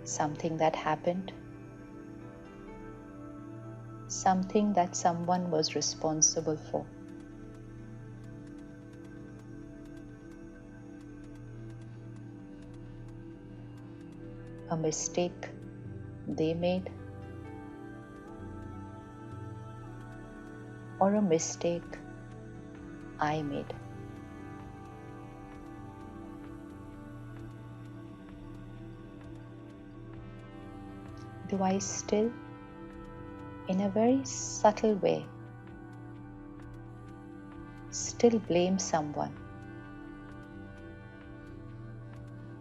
something that happened, something that someone was responsible for. A mistake they made, or a mistake I made. Do I still, in a very subtle way, still blame someone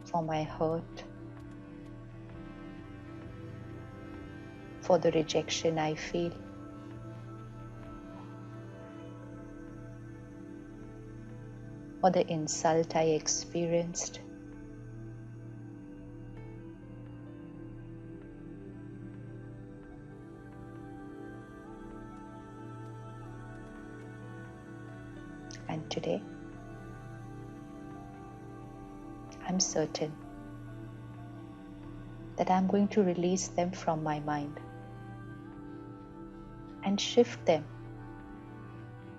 for my hurt, for the rejection I feel, or the insult I experienced? And today, I'm certain that I'm going to release them from my mind and shift them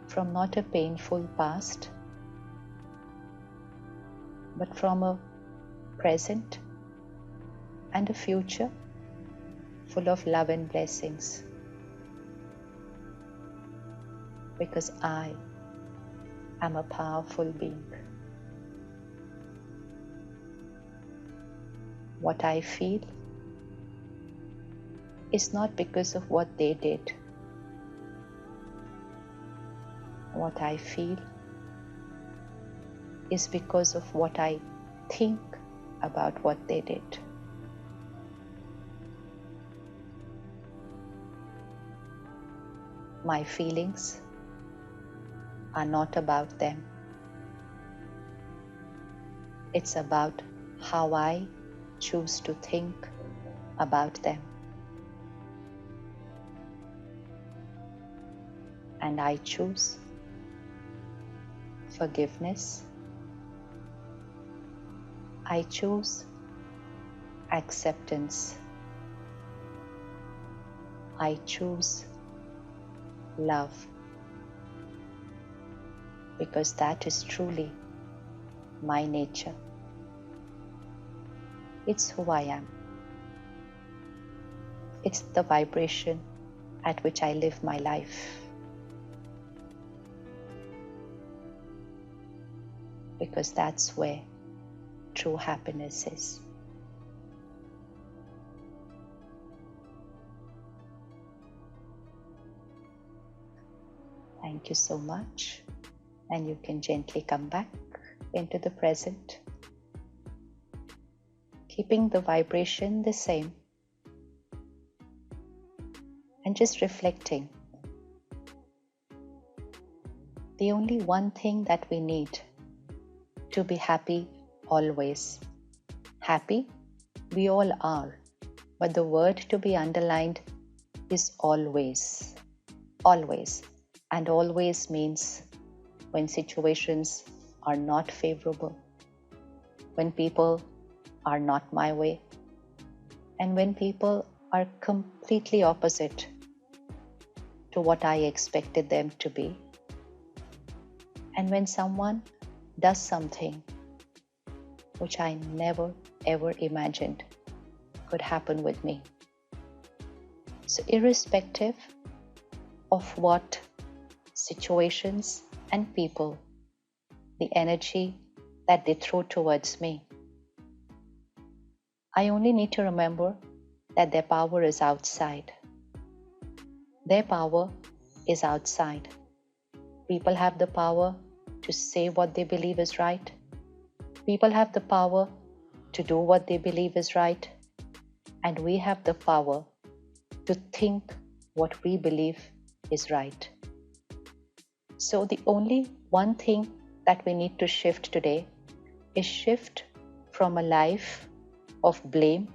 from not a painful past, but from a present and a future full of love and blessings. Because I am a powerful being. What I feel is not because of what they did. What I feel is because of what I think about what they did. My feelings are not about them. It's about how I choose to think about them. And I choose forgiveness. I choose acceptance. I choose love. Because that is truly my nature. It's who I am. It's the vibration at which I live my life. Because that's where true happiness is. Thank you so much. And you can gently come back into the present, keeping the vibration the same, and just reflecting. The only one thing that we need to be happy always. Happy, we all are, but the word to be underlined is always. Always. And always means when situations are not favorable, when people are not my way, and when people are completely opposite to what I expected them to be, and when someone does something which I never ever imagined could happen with me. So irrespective of what situations and people, the energy that they throw towards me, I only need to remember that their power is outside. Their power is outside. People have the power to say what they believe is right. People have the power to do what they believe is right. And we have the power to think what we believe is right. So the only one thing that we need to shift today is shift from a life of blame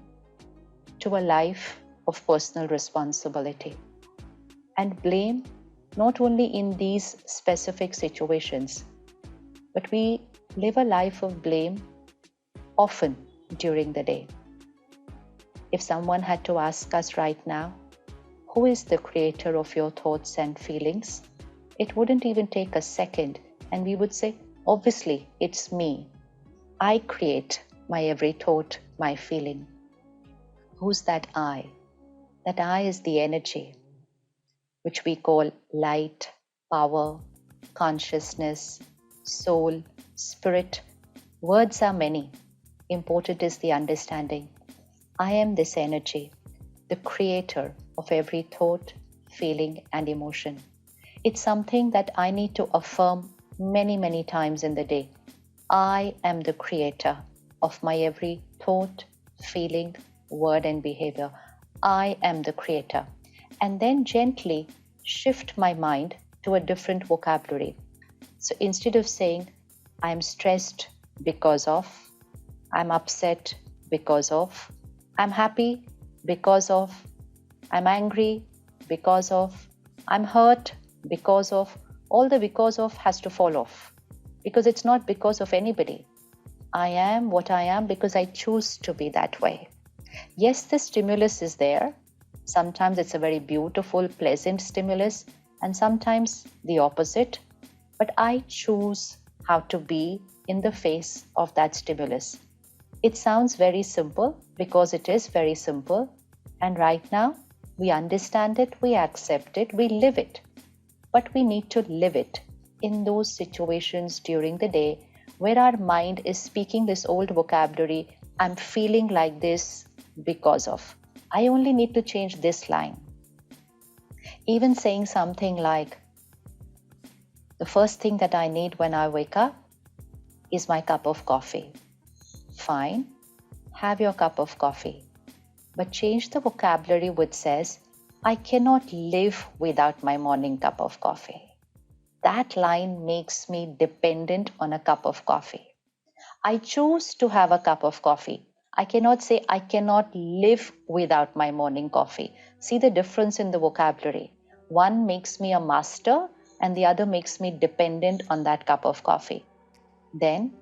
to a life of personal responsibility. And blame not only in these specific situations, but we live a life of blame often during the day. If someone had to ask us right now, who is the creator of your thoughts and feelings? It wouldn't even take a second, and we would say, obviously, it's me. I create my every thought, my feeling. Who's that I? That I is the energy, which we call light, power, consciousness, soul, spirit. Words are many. Important is the understanding. I am this energy, the creator of every thought, feeling, and emotion. It's something that I need to affirm many, many times in the day. I am the creator of my every thought, feeling, word, and behavior. I am the creator. And then gently shift my mind to a different vocabulary. So instead of saying, I'm stressed because of, I'm upset because of, I'm happy because of, I'm angry because of, I'm hurt because of, all the because of has to fall off. Because it's not because of anybody. I am what I am because I choose to be that way. Yes, the stimulus is there. Sometimes it's a very beautiful, pleasant stimulus, and sometimes the opposite. But I choose how to be in the face of that stimulus. It sounds very simple because it is very simple. And right now, we understand it, we accept it, we live it. But we need to live it in those situations during the day where our mind is speaking this old vocabulary, I'm feeling like this because of. I only need to change this line. Even saying something like, the first thing that I need when I wake up is my cup of coffee. Fine, have your cup of coffee. But change the vocabulary which says, I cannot live without my morning cup of coffee. That line makes me dependent on a cup of coffee. I choose to have a cup of coffee. I cannot say I cannot live without my morning coffee. See the difference in the vocabulary. One makes me a master and the other makes me dependent on that cup of coffee. Then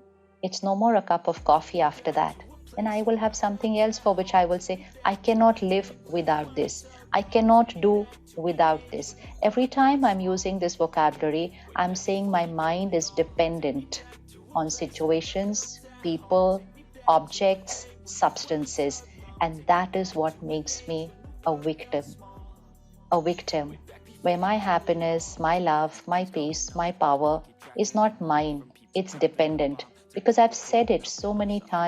it's no more a cup of coffee after that. Then I will have something else for which I will say, I cannot live without this. I cannot do without this. Every time I'm using this vocabulary, I'm saying my mind is dependent on situations, people, objects, substances. And that is what makes me a victim. A victim where my happiness, my love, my peace, my power is not mine. It's dependent because I've said it so many times